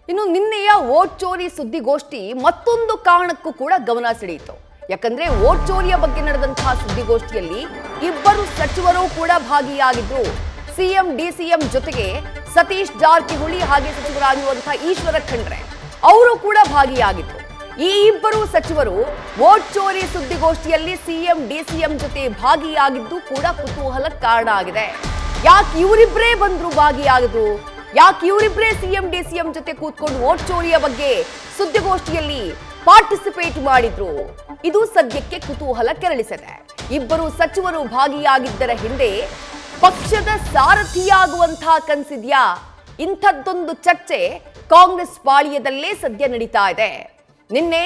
ಇನ್ನು ನಿನ್ನೆಯ ವೋಟ್ ಚೋರಿ ಸುದ್ದಿಗೋಷ್ಠಿ ಮತ್ತೊಂದು ಕಾರಣಕ್ಕೂ ಕೂಡ ಗಮನ ಸೆಳೆಯಿತು. ಯಾಕಂದ್ರೆ ವೋಟ್ ಚೋರಿಯ ಬಗ್ಗೆ ನಡೆದಂತಹ ಸುದ್ದಿಗೋಷ್ಠಿಯಲ್ಲಿ ಇಬ್ಬರು ಸಚಿವರು ಕೂಡ ಭಾಗಿಯಾಗಿದ್ರು. ಸಿಎಂ ಡಿಸಿಎಂ ಜೊತೆಗೆ ಸತೀಶ್ ಜಾರಕಿಹೊಳಿ ಹಾಗೆ ಸಚಿವರಾಗಿರುವಂತಹ ಈಶ್ವರ ಖಂಡ್ರೆ ಅವರು ಕೂಡ ಭಾಗಿಯಾಗಿದ್ರು. ಈ ಇಬ್ಬರು ಸಚಿವರು ವೋಟ್ ಚೋರಿ ಸುದ್ದಿಗೋಷ್ಠಿಯಲ್ಲಿ ಸಿಎಂ ಡಿಸಿಎಂ ಜೊತೆ ಭಾಗಿಯಾಗಿದ್ದು ಕೂಡ ಕುತೂಹಲಕ್ಕೆ ಕಾರಣ ಆಗಿದೆ. ಯಾಕೆ ಇವರಿಬ್ಬರೇ ಬಂದ್ರು ಭಾಗಿಯಾಗಿದ್ರು? ಯಾಕೆ ಇವರಿಬ್ಬರೇ ಸಿಎಂ ಡಿಸಿಎಂ ಜೊತೆ ಕೂತ್ಕೊಂಡು ವೋಟ್ ಚೋರಿಯ ಬಗ್ಗೆ ಸುದ್ದಿಗೋಷ್ಠಿಯಲ್ಲಿ ಪಾರ್ಟಿಸಿಪೇಟ್ ಮಾಡಿದ್ರು? ಇದು ಸದ್ಯಕ್ಕೆ ಕುತೂಹಲ ಕೆರಳಿಸಿದೆ. ಇಬ್ಬರು ಸಚಿವರು ಭಾಗಿಯಾಗಿದ್ದರ ಹಿಂದೆ ಪಕ್ಷದ ಸಾರಥಿಯಾಗುವಂತಹ ಕನಸಿದ್ಯಾ? ಇಂಥದ್ದೊಂದು ಚರ್ಚೆ ಕಾಂಗ್ರೆಸ್ ಪಾಳ್ಯದಲ್ಲೇ ಸದ್ಯ ನಡೀತಾ ಇದೆ. ನಿನ್ನೆ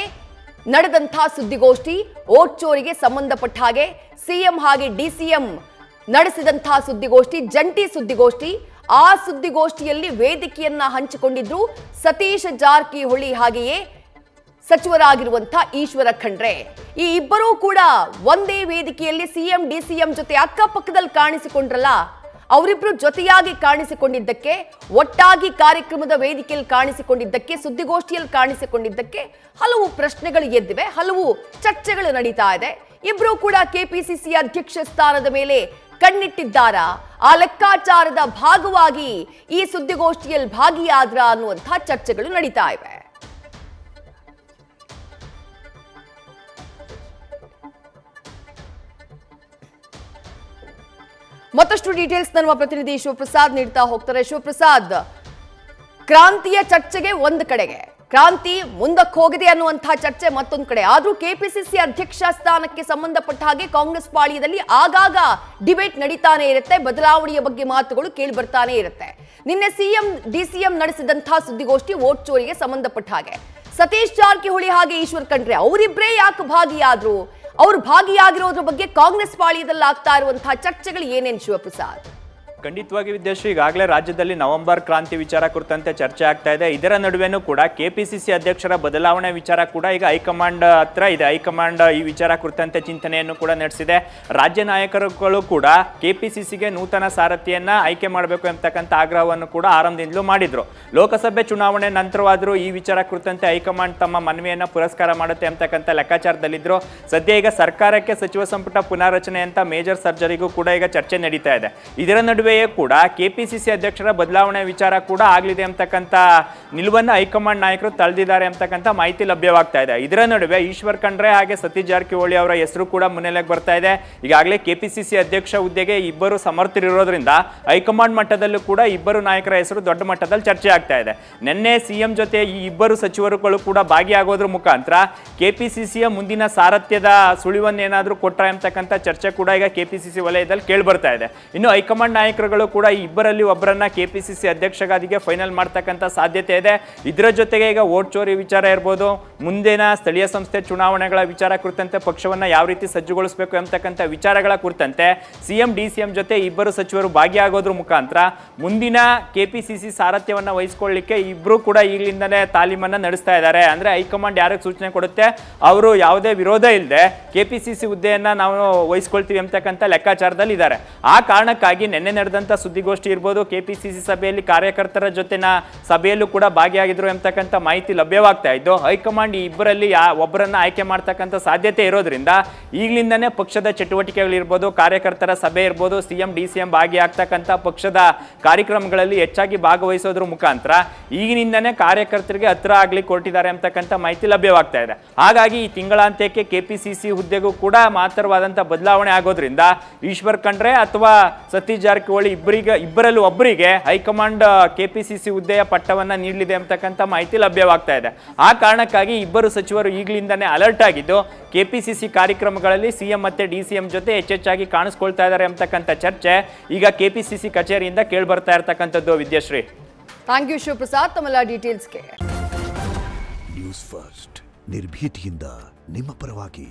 ನಡೆದಂತಹ ಸುದ್ದಿಗೋಷ್ಠಿ ವೋಟ್ ಚೋರಿಗೆ ಸಂಬಂಧಪಟ್ಟ ಹಾಗೆ ಸಿಎಂ ಹಾಗೆ ಡಿಸಿಎಂ ನಡೆಸಿದಂತಹ ಸುದ್ದಿಗೋಷ್ಠಿ, ಜಂಟಿ ಸುದ್ದಿಗೋಷ್ಠಿ. ಆ ಸುದ್ದಿಗೋಷ್ಠಿಯಲ್ಲಿ ವೇದಿಕೆಯನ್ನ ಹಂಚಿಕೊಂಡಿದ್ರು ಸತೀಶ್ ಜಾರಕಿಹೊಳಿ ಹಾಗೆಯೇ ಸಚಿವರಾಗಿರುವಂತಹ ಈಶ್ವರ ಖಂಡ್ರೆ. ಈ ಇಬ್ಬರೂ ಕೂಡ ಒಂದೇ ವೇದಿಕೆಯಲ್ಲಿ ಸಿಎಂ ಡಿಸಿಎಂ ಜೊತೆ ಅಕ್ಕಪಕ್ಕದಲ್ಲಿ ಕಾಣಿಸಿಕೊಂಡ್ರಲ್ಲ, ಅವರಿಬ್ರು ಜೊತೆಯಾಗಿ ಕಾಣಿಸಿಕೊಂಡಿದ್ದಕ್ಕೆ, ಒಟ್ಟಾಗಿ ಕಾರ್ಯಕ್ರಮದ ವೇದಿಕೆಯಲ್ಲಿ ಕಾಣಿಸಿಕೊಂಡಿದ್ದಕ್ಕೆ, ಸುದ್ದಿಗೋಷ್ಠಿಯಲ್ಲಿ ಕಾಣಿಸಿಕೊಂಡಿದ್ದಕ್ಕೆ ಹಲವು ಪ್ರಶ್ನೆಗಳು ಎದ್ದಿವೆ, ಹಲವು ಚರ್ಚೆಗಳು ನಡೀತಾ ಇದೆ. ಇಬ್ರು ಕೂಡ ಕೆಪಿಸಿಸಿ ಅಧ್ಯಕ್ಷ ಸ್ಥಾನದ ಮೇಲೆ ಕಣ್ಣಿಟ್ಟಿದ್ದಾರಾ? ಆ ಲೆಕ್ಕಾಚಾರದ ಭಾಗವಾಗಿ ಈ ಸುದ್ದಿಗೋಷ್ಠಿಯಲ್ಲಿ ಭಾಗಿಯಾದ್ರ ಅನ್ನುವಂತಹ ಚರ್ಚೆಗಳು ನಡೀತಾ ಇವೆ. ಮತ್ತಷ್ಟು ಡೀಟೇಲ್ಸ್ ನಮ್ಮ ಪ್ರತಿನಿಧಿ ಶಿವಪ್ರಸಾದ್ ನೀಡ್ತಾ ಹೋಗ್ತಾರೆ. ಶಿವಪ್ರಸಾದ್, ಕ್ರಾಂತಿಯ ಚರ್ಚೆಗೆ ಒಂದು ಕಡೆಗೆ, ಕ್ರಾಂತಿ ಮುಂದಕ್ಕೆ ಹೋಗಿದೆ ಅನ್ನುವಂತಹ ಚರ್ಚೆ ಮತ್ತೊಂದು ಕಡೆ. ಆದ್ರೂ ಕೆಪಿಸಿಸಿ ಅಧ್ಯಕ್ಷ ಸ್ಥಾನಕ್ಕೆ ಸಂಬಂಧಪಟ್ಟ ಹಾಗೆ ಕಾಂಗ್ರೆಸ್ ಪಾಳ್ಯದಲ್ಲಿ ಆಗಾಗ ಡಿಬೇಟ್ ನಡೀತಾನೆ ಇರುತ್ತೆ, ಬದಲಾವಣೆಯ ಬಗ್ಗೆ ಮಾತುಗಳು ಕೇಳಿ ಬರ್ತಾನೆ ಇರುತ್ತೆ. ನಿನ್ನೆ ಸಿಎಂ ಡಿಸಿಎಂ ನಡೆಸಿದಂತಹ ಸುದ್ದಿಗೋಷ್ಠಿ ವೋಟ್ ಚೋರಿಗೆ ಸಂಬಂಧಪಟ್ಟ ಹಾಗೆ ಸತೀಶ್ ಜಾರಕಿಹೊಳಿ ಹಾಗೆ ಈಶ್ವರ ಖಂಡ್ರೆ ಅವರಿಬ್ಬರೇ ಯಾಕೆ ಭಾಗಿಯಾದ್ರು? ಅವರು ಭಾಗಿಯಾಗಿರೋದ್ರ ಬಗ್ಗೆ ಕಾಂಗ್ರೆಸ್ ಪಾಳ್ಯದಲ್ಲಿ ಆಗ್ತಾ ಇರುವಂತಹ ಚರ್ಚೆಗಳು ಏನೇನು ಶಿವಪ್ರಸಾದ್? ಖಂಡಿತವಾಗಿ ವಿದ್ಯಾಶ್ರೀ, ಈಗಾಗಲೇ ರಾಜ್ಯದಲ್ಲಿ ನವೆಂಬರ್ ಕ್ರಾಂತಿ ವಿಚಾರ ಕುರಿತಂತೆ ಚರ್ಚೆ ಆಗ್ತಾ ಇದೆ. ಇದರ ನಡುವೆನೂ ಕೂಡ ಕೆಪಿಸಿಸಿ ಅಧ್ಯಕ್ಷರ ಬದಲಾವಣೆ ವಿಚಾರ ಕೂಡ ಈಗ ಹೈಕಮಾಂಡ್ ಹತ್ರ ಇದೆ. ಹೈಕಮಾಂಡ್ ಈ ವಿಚಾರ ಕುರಿತಂತೆ ಚಿಂತನೆಯನ್ನು ಕೂಡ ನಡೆಸಿದೆ. ರಾಜ್ಯ ನಾಯಕರುಗಳು ಕೂಡ ಕೆಪಿಸಿಸಿಗೆ ನೂತನ ಸಾರಥಿಯನ್ನ ಆಯ್ಕೆ ಮಾಡಬೇಕು ಎಂಬತಕ್ಕಂಥ ಆಗ್ರಹವನ್ನು ಕೂಡ ಆರಂಭದಿಂದಲೂ ಮಾಡಿದ್ರು. ಲೋಕಸಭೆ ಚುನಾವಣೆ ನಂತರವಾದರೂ ಈ ವಿಚಾರ ಕುರಿತಂತೆ ಹೈಕಮಾಂಡ್ ತಮ್ಮ ಮನವಿಯನ್ನ ಪುರಸ್ಕಾರ ಮಾಡುತ್ತೆ ಎಂಬತಕ್ಕಂಥ ಲೆಕ್ಕಾಚಾರದಲ್ಲಿದ್ರು. ಸದ್ಯ ಈಗ ಸರ್ಕಾರಕ್ಕೆ ಸಚಿವ ಸಂಪುಟ ಪುನಾರಚನೆ ಅಂತ ಮೇಜರ್ ಸರ್ಜರಿಗೂ ಕೂಡ ಈಗ ಚರ್ಚೆ ನಡೀತಾ ಇದೆ. ಇದರ ನಡುವೆ ಕೂಡ ಕೆಪಿಸಿಸಿ ಅಧ್ಯಕ್ಷರ ಬದಲಾವಣೆ ವಿಚಾರ ಕೂಡ ಆಗಲಿದೆ ಅಂತಕ್ಕಂಥ ನಿಲುವನ್ನು ಹೈಕಮಾಂಡ್ ನಾಯಕರು ತಳೆದಿದ್ದಾರೆ ಅಂತಕ್ಕಂಥ ಮಾಹಿತಿ ಲಭ್ಯವಾಗ್ತಾ ಇದೆ. ಇದರ ನಡುವೆ ಈಶ್ವರ್ ಖಂಡ್ರೆ ಹಾಗೆ ಸತೀಶ್ ಜಾರಕಿಹೊಳಿ ಅವರ ಹೆಸರು ಕೂಡ ಮುನ್ನೆಲೆಗೆ ಬರ್ತಾ ಇದೆ. ಈಗಾಗಲೇ ಕೆಪಿಸಿಸಿ ಅಧ್ಯಕ್ಷ ಹುದ್ದೆಗೆ ಇಬ್ಬರು ಸಮರ್ಥರಿರೋದ್ರಿಂದ ಹೈಕಮಾಂಡ್ ಮಟ್ಟದಲ್ಲೂ ಕೂಡ ಇಬ್ಬರು ನಾಯಕರ ಹೆಸರು ದೊಡ್ಡ ಮಟ್ಟದಲ್ಲಿ ಚರ್ಚೆ ಆಗ್ತಾ ಇದೆ. ನಿನ್ನೆ ಸಿಎಂ ಜೊತೆ ಈ ಇಬ್ಬರು ಸಚಿವರುಗಳು ಕೂಡ ಭಾಗಿಯಾಗೋದ್ರ ಮುಖಾಂತರ ಕೆಪಿಸಿಸಿಯ ಮುಂದಿನ ಸಾರಥ್ಯದ ಸುಳಿವನ್ನೇನಾದರೂ ಕೊಟ್ರ ಎಂಬತಕ್ಕಂಥ ಚರ್ಚೆ ಕೂಡ ಈಗ ಕೆಪಿಸಿಸಿ ವಲಯದಲ್ಲಿ ಕೇಳಿಬರ್ತಾ ಇದೆ. ಇನ್ನು ಹೈಕಮಾಂಡ್ ನಾಯಕರುಗಳು ಕೂಡ ಈ ಇಬ್ಬರಲ್ಲಿ ಒಬ್ಬರನ್ನ ಕೆಪಿಸಿಸಿ ಅಧ್ಯಕ್ಷಗಾದಿಗೆ ಫೈನಲ್ ಮಾಡ್ತಕ್ಕಂಥ ಸಾಧ್ಯತೆ ಇದೆ. ಇದರ ಜೊತೆಗೆ ಈಗ ವೋಟ್ ಚೋರಿ ವಿಚಾರ ಇರ್ಬೋದು, ಮುಂದಿನ ಸ್ಥಳೀಯ ಸಂಸ್ಥೆ ಚುನಾವಣೆಗಳ ವಿಚಾರ ಕುರಿತಂತೆ ಪಕ್ಷವನ್ನ ಯಾವ ರೀತಿ ಸಜ್ಜುಗೊಳಿಸಬೇಕು ಎಂಬತಕ್ಕಂಥ ವಿಚಾರಗಳ ಕುರಿತಂತೆ ಸಿಎಂ ಡಿಸಿಎಂ ಜೊತೆ ಇಬ್ಬರು ಸಚಿವರು ಭಾಗಿಯಾಗೋದ್ರ ಮುಖಾಂತರ ಮುಂದಿನ ಕೆಪಿಸಿಸಿ ಸಾರಥ್ಯವನ್ನ ವಹಿಸಿಕೊಳ್ಳಲಿಕ್ಕೆ ಇಬ್ರು ಕೂಡ ಈಗಲಿಂದಲೇ ತಾಲೀಮನ್ನ ನಡೆಸ್ತಾ ಇದ್ದಾರೆ. ಅಂದ್ರೆ ಹೈಕಮಾಂಡ್ ಯಾರಿಗೆ ಸೂಚನೆ ಕೊಡುತ್ತೆ ಅವರು ಯಾವುದೇ ವಿರೋಧ ಇಲ್ಲದೆ ಕೆಪಿಸಿಸಿ ಹುದ್ದೆಯನ್ನ ನಾವು ವಹಿಸ್ಕೊಳ್ತೀವಿ ಎಂಬತಕ್ಕಂಥ ಲೆಕ್ಕಾಚಾರದಲ್ಲಿ ಇದ್ದಾರೆ. ಆ ಕಾರಣಕ್ಕಾಗಿ ನಿನ್ನೆ ನಡೆದಂತ ಸುದ್ದಿಗೋಷ್ಠಿ ಇರ್ಬೋದು, ಕೆಪಿಸಿಸಿ ಸಭೆಯಲ್ಲಿ ಕಾರ್ಯಕರ್ತರ ಜೊತೆನ ಸಭೆಯಲ್ಲೂ ಕೂಡ ಭಾಗಿಯಾಗಿದ್ರು ಎಂಬತಕ್ಕಂಥ ಮಾಹಿತಿ ಲಭ್ಯವಾಗ್ತಾ ಇದ್ದು, ಹೈಕಮಾಂಡ್ ಈ ಇಬ್ಬರಲ್ಲಿ ಒಬ್ಬರನ್ನ ಆಯ್ಕೆ ಮಾಡ್ತಕ್ಕಂಥ ಸಾಧ್ಯತೆ ಇರೋದ್ರಿಂದ ಈಗಲಿಂದನೇ ಪಕ್ಷದ ಚಟುವಟಿಕೆಗಳಿರ್ಬೋದು, ಕಾರ್ಯಕರ್ತರ ಸಭೆ ಇರ್ಬೋದು, ಸಿಎಂ ಡಿಸಿಎಂ ಭಾಗಿಯಾಗ್ತಕ್ಕಂಥ ಪಕ್ಷದ ಕಾರ್ಯಕ್ರಮಗಳಲ್ಲಿ ಹೆಚ್ಚಾಗಿ ಭಾಗವಹಿಸೋದ್ರ ಮುಖಾಂತರ ಈಗಿನಿಂದನೇ ಕಾರ್ಯಕರ್ತರಿಗೆ ಹತ್ರ ಆಗ್ಲಿಕ್ಕೆ ಹೊರಟಿದ್ದಾರೆ ಅಂತಕ್ಕಂಥ ಮಾಹಿತಿ ಲಭ್ಯವಾಗ್ತಾ ಇದೆ. ಹಾಗಾಗಿ ಈ ತಿಂಗಳಾಂತ್ಯಕ್ಕೆ ಕೆಪಿಸಿಸಿ ಹುದ್ದೆಗೂ ಕೂಡ ಮಾತ್ರವಾದಂಥ ಬದಲಾವಣೆ ಆಗೋದ್ರಿಂದ ಈಶ್ವರ್ ಖಂಡ್ರೆ ಅಥವಾ ಸತೀಶ್ ಜಾರಕಿಹೊಳಿ ಇಬ್ಬರಲ್ಲೂ ಒಬ್ಬರಿಗೆ ಹೈಕಮಾಂಡ್ ಕೆಪಿಸಿಸಿ ಹುದ್ದೆಯ ಪಟ್ಟವನ್ನ ನೀಡಲಿದೆ ಅಂತಕ್ಕಂಥ ಮಾಹಿತಿ ಲಭ್ಯವಾಗ್ತಾ ಇದೆ. ಆ ಕಾರಣಕ್ಕಾಗಿ ಇಬ್ಬರು ಸಚಿವರು ಈಗಲಿಂದನೇ ಅಲರ್ಟ್ ಆಗಿದ್ದು ಕೆಪಿಸಿಸಿ ಕಾರ್ಯಕ್ರಮಗಳಲ್ಲಿ ಸಿಎಂ ಮತ್ತೆ ಡಿಸಿಎಂ ಜೊತೆ ಹೆಚ್ಚೆಚ್ಚಾಗಿ ಕಾಣಿಸ್ಕೊಳ್ತಾ ಇದ್ದಾರೆ ಅಂತಕ್ಕಂಥ ಚರ್ಚೆ ಈಗ ಕೆಪಿಸಿಸಿ ಕಚೇರಿಯಿಂದ ಕೇಳಿಬರ್ತಾ ಇರತಕ್ಕಂಥದ್ದು. ವಿದ್ಯಾಶ್ರೀ, ಥ್ಯಾಂಕ್ ಯು ಶಿವಪ್ರಸಾದ್ ತಮ್ಮೆಲ್ಲ ಡೀಟೇಲ್ಸ್ಗೆ. ನ್ಯೂಸ್ ಫಸ್ಟ್ ನಿರ್ಭೀತಿಯಿಂದ ನಿಮ್ಮ ಪರವಾಗಿ.